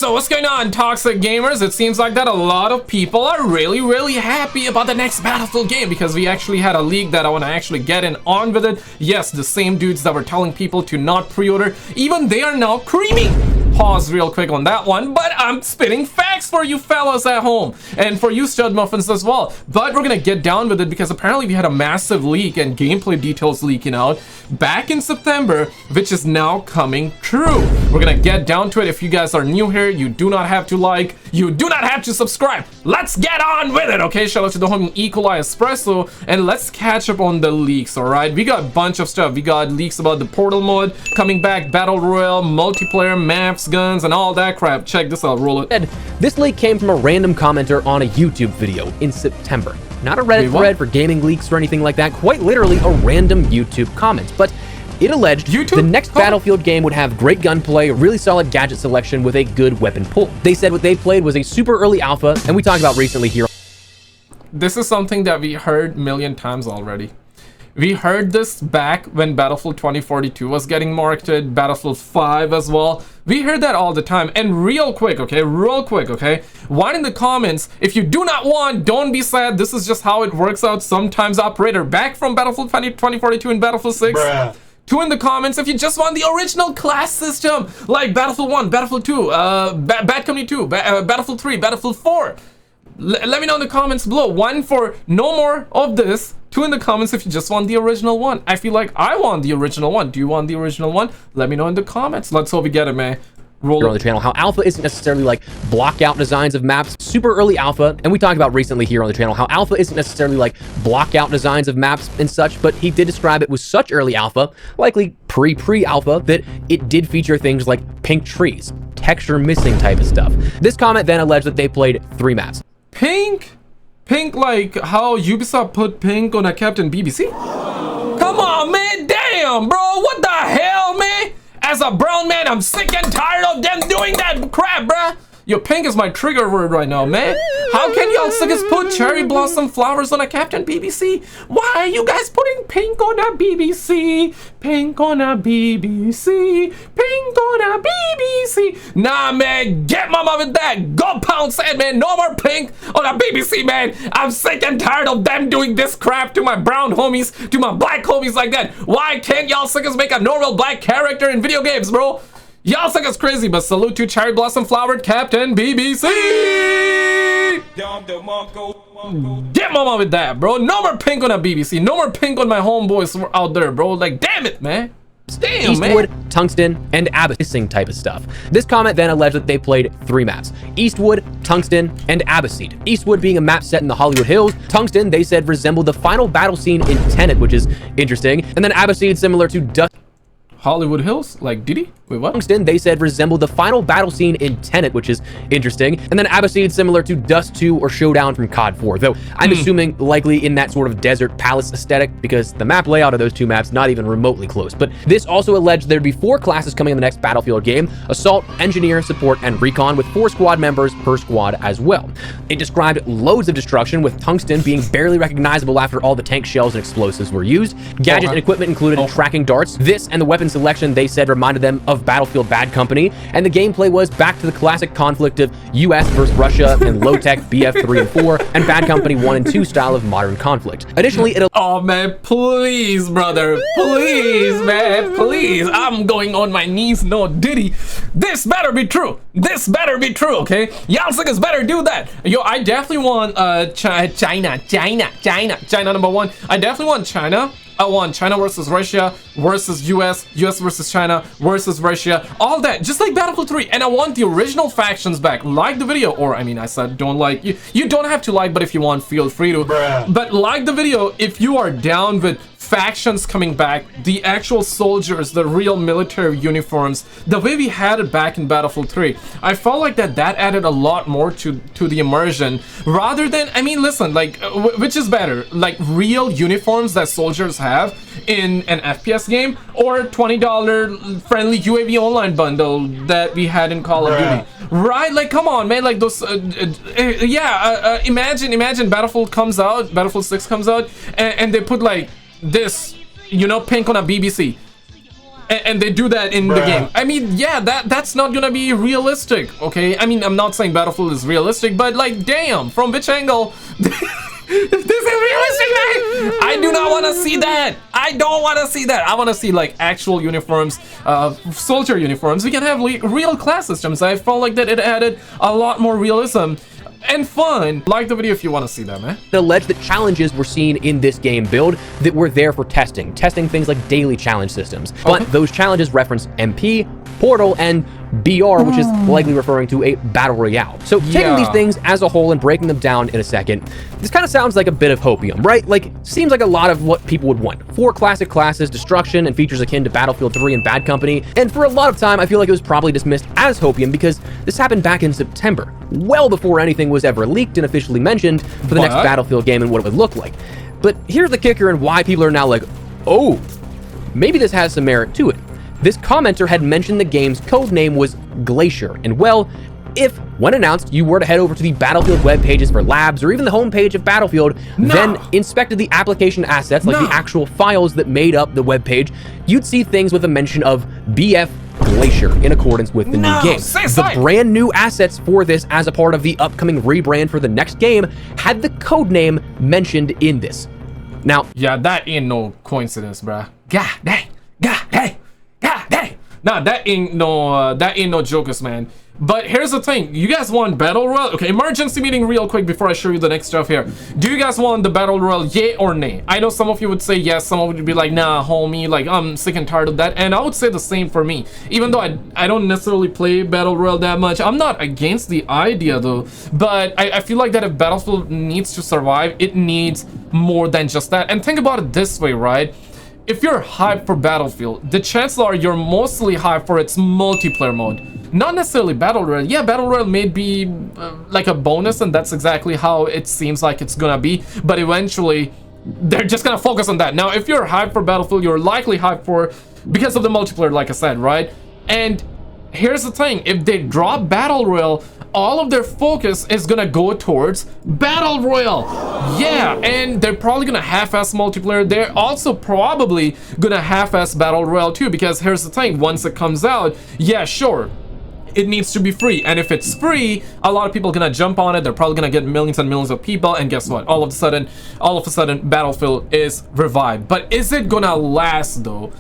So what's going on, toxic gamers? It seems like that a lot of people are really happy about the next Battlefield game because we actually had a leak that I want to actually get in on with it. Yes, the same dudes that were telling people to not pre-order, even they are now creaming. Pause real quick on that one, but I'm spitting facts for you fellas at home and for you stud muffins as well. But we're gonna get down with it because apparently we had a massive leak and gameplay details leaking out back in September, which is now coming true. We're gonna get down to it. If you guys are new here, you do not have to like, you do not have to subscribe. Let's get on with it, okay? Shout out to the homie Equali Espresso, and let's catch up on the leaks. All right, we got a bunch of stuff. We got leaks about the Portal mode coming back, battle royale, multiplayer, maps, guns, and all that crap. Check this out, roll it. This leak came from a random commenter on a YouTube video in September. Not a Reddit thread for gaming leaks or anything like that, quite literally a random YouTube comment. But it alleged the next Battlefield game would have great gunplay, really solid gadget selection with a good weapon pool. They said what they played was a super early alpha, and we talked about recently here. This is something that we heard a million times already. We heard this back when Battlefield 2042 was getting marketed, Battlefield 5 as well. We heard that all the time. And real quick, okay, why in the comments, if you do not want, don't be sad, this is just how it works out sometimes, operator. Back from Battlefield 2042 and Battlefield 6. Bruh. 2 in the comments if you just want the original class system, like Battlefield 1, Battlefield 2, Bad Company 2, Battlefield 3, Battlefield 4. Let me know in the comments below. 1 for no more of this. 2 in the comments if you just want the original one. I feel like I want the original one. Do you want the original one? Let me know in the comments. Let's hope we get it, man. Roll on the channel how alpha isn't necessarily like block out designs of maps, super early alpha, and we talked about recently here on the channel how alpha isn't necessarily like block out designs of maps and such, but he did describe it was such early alpha, likely pre-alpha, that it did feature things like pink trees, texture missing type of stuff. This comment then alleged that they played 3 maps. Pink like how Ubisoft put pink on a Captain BBC? Come on, man, damn, bro, what the hell, man? As a brown man, I'm sick and tired of them doing that crap, bruh. Yo, pink is my trigger word right now, man. How can y'all suckers put cherry blossom flowers on a Captain BBC? Why are you guys putting pink on a BBC? Pink on a BBC. Pink on a BBC. Nah, man, get mama with that. Go pound sand, man. No more pink on a BBC, man. I'm sick and tired of them doing this crap to my brown homies, to my black homies like that. Why can't y'all suckers make a normal black character in video games, bro? Y'all think it's crazy, but salute to cherry blossom flowered Captain BBC. Get mama with that, bro. No more pink on a BBC. No more pink on my homeboys out there, bro. Like, damn it, man. Damn, Eastwood, man. Tungsten, and Abbasside type of stuff. This comment then alleged that they played 3 maps. Eastwood, Tungsten, and Abbasside. Eastwood being a map set in the Hollywood Hills. Tungsten, they said, resembled the final battle scene in Tenet, which is interesting. And then Abbasside, similar to Dust. Hollywood Hills? Like, did he? Wait, what? Tungsten, they said, resembled the final battle scene in Tenet, which is interesting. And then Abbasside, similar to Dust 2 or Showdown from COD 4, though I'm assuming likely in that sort of desert palace aesthetic because the map layout of those 2 maps not even remotely close. But this also alleged there'd be 4 classes coming in the next Battlefield game: Assault, Engineer, Support, and Recon, with 4 squad members per squad as well. It described loads of destruction, with Tungsten being barely recognizable after all the tank shells and explosives were used. Gadgets and equipment included tracking darts. This and the weapon selection, they said, reminded them of Battlefield Bad Company, and the gameplay was back to the classic conflict of US versus Russia and low-tech BF3 and 4 and Bad Company 1 and 2 style of modern conflict. Additionally, oh man, please, brother, please, man, please, I'm going on my knees, no Diddy. This better be true. This better be true, okay? Y'all suckers better do that. Yo, I definitely want China number 1. I definitely want China. I want China versus Russia versus US versus China versus Russia, all that, just like Battlefield 3. And I want the original factions back. Like the video, or I mean, I said don't like. You don't have to like, but if you want, feel free to. Bruh. But like the video if you are down with factions coming back, the actual soldiers, the real military uniforms, the way we had it back in Battlefield 3. I felt like that added a lot more to the immersion, rather than, I mean, listen, like, which is better, like real uniforms that soldiers have in an FPS game, or $20 friendly UAV online bundle that we had in Call of Duty, right? Like, come on, man, like those imagine Battlefield comes out, Battlefield 6 comes out, and they put like this, you know, pink on a BBC. and they do that in the game. I mean, yeah, that's not gonna be realistic, okay? I mean, I'm not saying Battlefield is realistic, but like, damn, from which angle? This is realistic, man! I do not want to see that. I don't want to see that. I want to see like actual uniforms, soldier uniforms. We can have real class systems. I felt like that it added a lot more realism and fun. Like the video if you want to see that, man. It alleged that challenges were seen in this game build that were there for testing things like daily challenge systems. But those challenges reference MP, Portal, and BR, which is likely referring to a battle royale. So taking these things as a whole and breaking them down in a second, this kind of sounds like a bit of hopium, right? Like, seems like a lot of what people would want. 4 classic classes, destruction, and features akin to Battlefield 3 and Bad Company. And for a lot of time, I feel like it was probably dismissed as hopium because this happened back in September, well before anything was ever leaked and officially mentioned for the next Battlefield game and what it would look like. But here's the kicker and why people are now like, oh, maybe this has some merit to it. This commenter had mentioned the game's code name was Glacier, and well, if, when announced, you were to head over to the Battlefield web pages for labs or even the homepage of Battlefield, then inspected the application assets, like the actual files that made up the web page, you'd see things with a mention of BF Glacier in accordance with the new game. The brand new assets for this as a part of the upcoming rebrand for the next game had the code name mentioned in this. Now, yeah, that ain't no coincidence, bruh. God dang, God dang. God dang. Nah, that ain't no jokers, man. But here's the thing, you guys want battle royale? Okay, emergency meeting real quick before I show you the next stuff here. Do you guys want the battle royale, yay or nay? I know some of you would say yes, some of you would be like, nah, homie, like I'm sick and tired of that. And I would say the same for me. Even though I don't necessarily play battle royale that much, I'm not against the idea though. But I feel like that if Battlefield needs to survive, it needs more than just that. And think about it this way, right? If you're hyped for Battlefield, the chances are you're mostly hyped for its multiplayer mode. Not necessarily Battle Royale. Yeah, Battle Royale may be like a bonus, and that's exactly how it seems like it's gonna be. But eventually, they're just gonna focus on that. Now, if you're hyped for Battlefield, you're likely hyped for because of the multiplayer, like I said, right? And here's the thing, if they drop Battle Royale, all of their focus is gonna go towards Battle Royale. Yeah, and they're probably gonna half-ass multiplayer. They're also probably gonna half-ass Battle Royale too, because here's the thing, once it comes out, yeah, sure, it needs to be free, and if it's free, a lot of people are gonna jump on it. They're probably gonna get millions and millions of people, and guess what, all of a sudden Battlefield is revived. But is it gonna last though?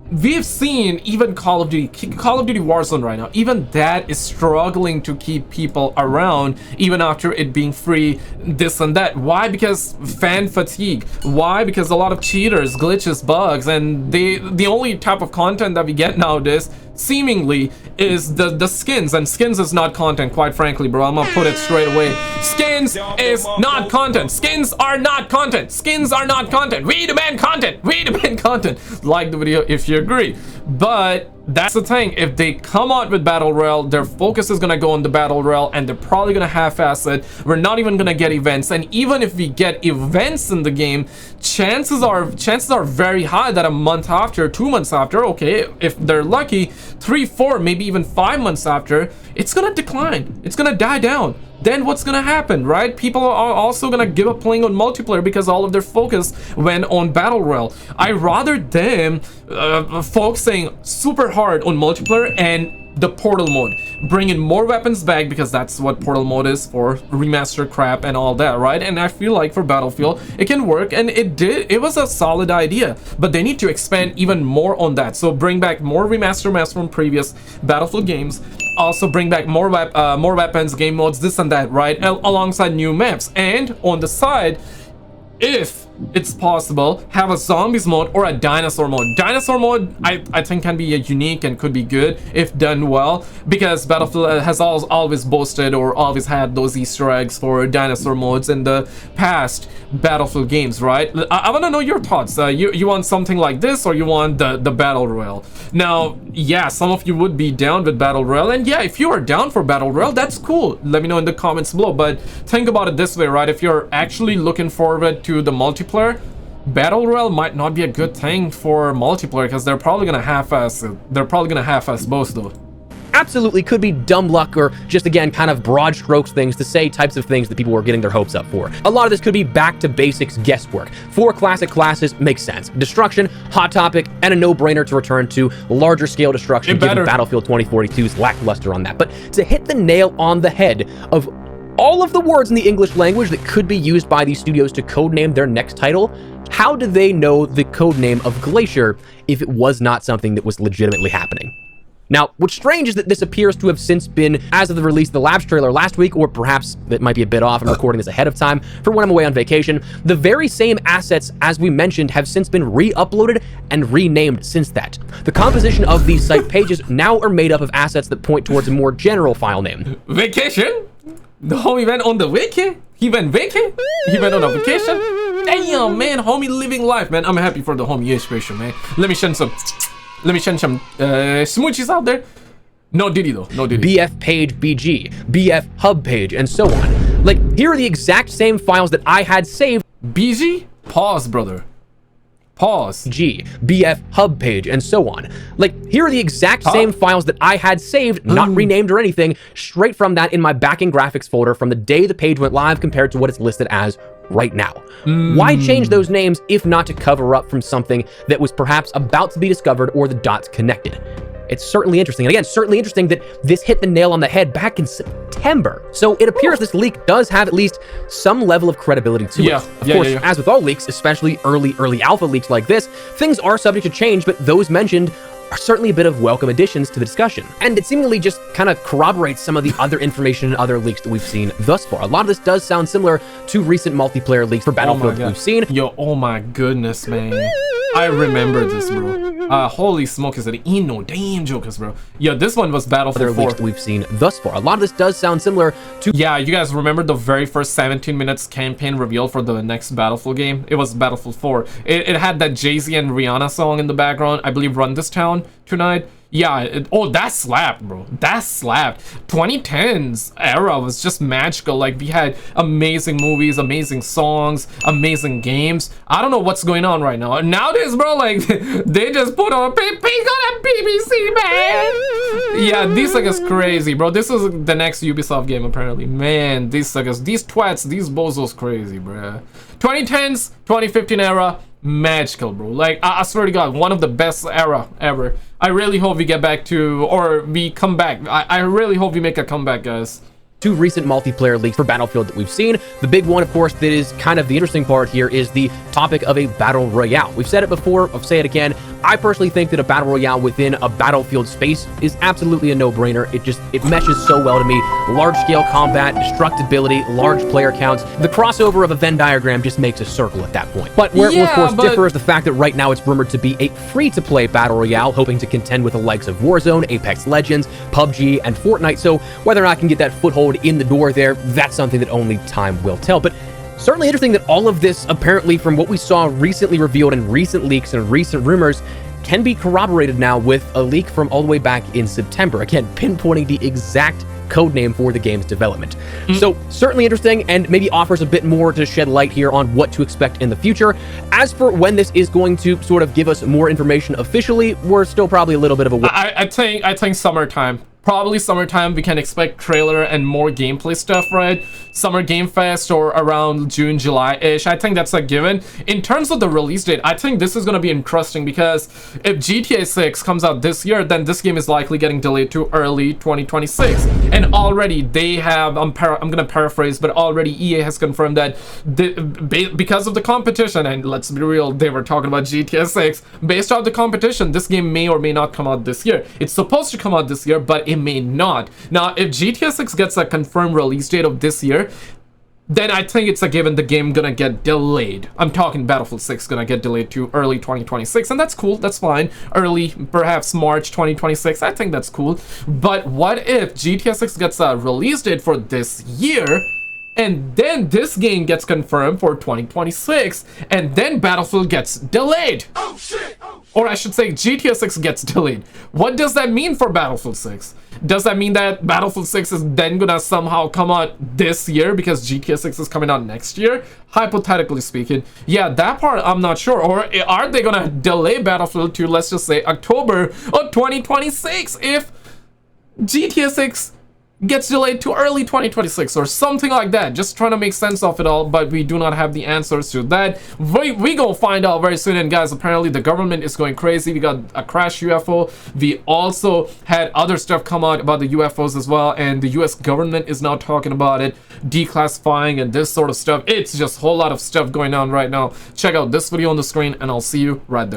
We've seen even Call of Duty Warzone right now, even that is struggling to keep people around even after it being free, this and that. Why? Because fan fatigue. Why? Because a lot of cheaters, glitches, bugs, and the only type of content that we get nowadays seemingly is the skins, and skins is not content, quite frankly, bro. I'm gonna put it straight away. Skins is not content. Skins are not content. Skins are not content. We demand content. We demand content. Like the video if you agree. But that's the thing, if they come out with Battle Royale, their focus is gonna go on the Battle Royale, and they're probably gonna half-ass it. We're not even gonna get events, and even if we get events in the game, chances are very high that a month after, 2 months after, okay, if they're lucky, 3, 4, maybe even 5 months after, it's gonna decline. It's gonna die down. Then what's gonna happen, right? People are also gonna give up playing on multiplayer because all of their focus went on Battle Royale. I rather them focusing super hard on multiplayer and the Portal mode, bringing more weapons back, because that's what Portal mode is for, remaster crap and all that, right? And I feel like for Battlefield it can work, and it was a solid idea, but they need to expand even more on that. So bring back more remaster maps from previous Battlefield games, also bring back more weapons, game modes, this and that, right? Alongside new maps, and on the side, if it's possible, have a zombies mode or a dinosaur mode. Dinosaur mode I think can be a unique and could be good if done well, because Battlefield has always boasted or always had those Easter eggs for dinosaur modes in the past Battlefield games, right? I want to know your thoughts. You want something like this, or you want the Battle Royale? Now, yeah, some of you would be down with Battle Royale, and yeah, if you are down for Battle Royale, that's cool. Let me know in the comments below. But think about it this way, right? If you're actually looking forward to the multiplayer, Battle Royale might not be a good thing for multiplayer, because they're probably gonna half-ass it. They're probably gonna half-ass both though. absolutely could be dumb luck or just, again, kind of broad strokes things to say types of things that people were getting their hopes up for. A lot of this could be back to basics guesswork. 4 classic classes makes sense. Destruction, hot topic, and a no-brainer to return to larger scale destruction given Battlefield 2042's lackluster on that. But to hit the nail on the head of all of the words in the English language that could be used by these studios to codename their next title, how do they know the codename of Glacier if it was not something that was legitimately happening? Now, what's strange is that this appears to have since been, as of the release of the Labs trailer last week, or perhaps that might be a bit off, I'm recording this ahead of time for when I'm away on vacation, the very same assets, as we mentioned, have since been re-uploaded and renamed since that. The composition of these site pages now are made up of assets that point towards a more general file name. Vacation? The homie went on the wiki? He went vacay? He went on a vacation? Damn, man, homie living life, man. I'm happy for the homie inspiration, man. Let me send some smoochies out there. No Diddy though, no Diddy. BF page BG, BF hub page, and so on. Like, here are the exact same files that I had saved. BG? Pause, brother. Pause. G, BF hub page, and so on. Like, here are the exact same files that I had saved, not renamed or anything, straight from that in my backing graphics folder from the day the page went live compared to what it's listed as right now. Why change those names if not to cover up from something that was perhaps about to be discovered or the dots connected? It's certainly interesting. And again, certainly interesting that this hit the nail on the head back in September. So it appears this leak does have at least some level of credibility to it. Of course, as with all leaks, especially early alpha leaks like this, things are subject to change, but those mentioned are certainly a bit of welcome additions to the discussion. And it seemingly just kind of corroborates some of the other information and other leaks that we've seen thus far. A lot of this does sound similar to recent multiplayer leaks for Battlefield that we've seen. Yo, oh my goodness, man. I remember this, bro. Holy smoke, is it no damn jokers, bro. Yeah, this one was Battlefield 4. Leaks that we've seen thus far. A lot of this does sound similar to... Yeah, you guys remember the very first 17 minutes campaign reveal for the next Battlefield game? It was Battlefield 4. It had that Jay-Z and Rihanna song in the background. I believe Run This Town tonight. Yeah, oh, that slapped, bro. That slapped. 2010s era was just magical. Like, we had amazing movies, amazing songs, amazing games. I don't know what's going on right now. Nowadays, bro, like, they just put on peek on BBC, man. Yeah, these suckers crazy, bro. This is the next Ubisoft game, apparently. Man, these suckers, these twats, these bozos crazy, bro. 2010s, 2015 era, magical, bro. Like, I swear to God, one of the best era ever. I really hope we get back to, or we come back. I really hope we make a comeback, guys. 2 recent multiplayer leaks for Battlefield that we've seen. The big one, of course, that is kind of the interesting part here is the topic of a battle royale. We've said it before, I'll say it again. I personally think that a battle royale within a Battlefield space is absolutely a no-brainer. It meshes so well to me. Large-scale combat, destructibility, large player counts. The crossover of a Venn diagram just makes a circle at that point. But where it will, of course, differ is the fact that right now it's rumored to be a free-to-play battle royale, hoping to contend with the likes of Warzone, Apex Legends, PUBG, and Fortnite. So whether or not I can get that foothold in the door there, that's something that only time will tell. But certainly interesting that all of this, apparently from what we saw recently revealed in recent leaks and recent rumors, can be corroborated now with a leak from all the way back in September. Again, pinpointing the exact codename for the game's development. So certainly interesting and maybe offers a bit more to shed light here on what to expect in the future. As for when this is going to sort of give us more information officially, we're still probably a little bit of a... I think summertime. Probably summertime, we can expect trailer and more gameplay stuff, right? Summer Game Fest or around June, July-ish. I think that's a given. In terms of the release date, I think this is going to be interesting because if GTA 6 comes out this year, then this game is likely getting delayed to early 2026. And already they have, I'm going to paraphrase, but already EA has confirmed that because of the competition, and let's be real, they were talking about GTA 6, based on the competition, this game may or may not come out this year. It's supposed to come out this year, but it may not. Now, if GTA 6 gets a confirmed release date of this year, then I think it's a given the game gonna get delayed. I'm talking Battlefield 6 gonna get delayed to early 2026, and that's cool, that's fine. Early, perhaps March 2026, I think that's cool. But what if GTA 6 gets a release date for this year, and then this game gets confirmed for 2026, and then Battlefield gets delayed? Oh shit! Or I should say GTA 6 gets delayed. What does that mean for Battlefield 6? Does that mean that Battlefield 6 is then gonna somehow come out this year because GTA 6 is coming out next year? Hypothetically speaking. Yeah, that part I'm not sure. Or are they gonna delay Battlefield to, let's just say, October of 2026 if GTA 6 gets delayed to early 2026 or something like that. Just trying to make sense of it all, but we do not have the answers to that. We gonna find out very soon. And guys, apparently the government is going crazy. We got a crash UFO. We also had other stuff come out about the UFOs as well, and the US government is now talking about it, declassifying and this sort of stuff. It's just a whole lot of stuff going on right now. Check out this video on the screen and I'll see you right there.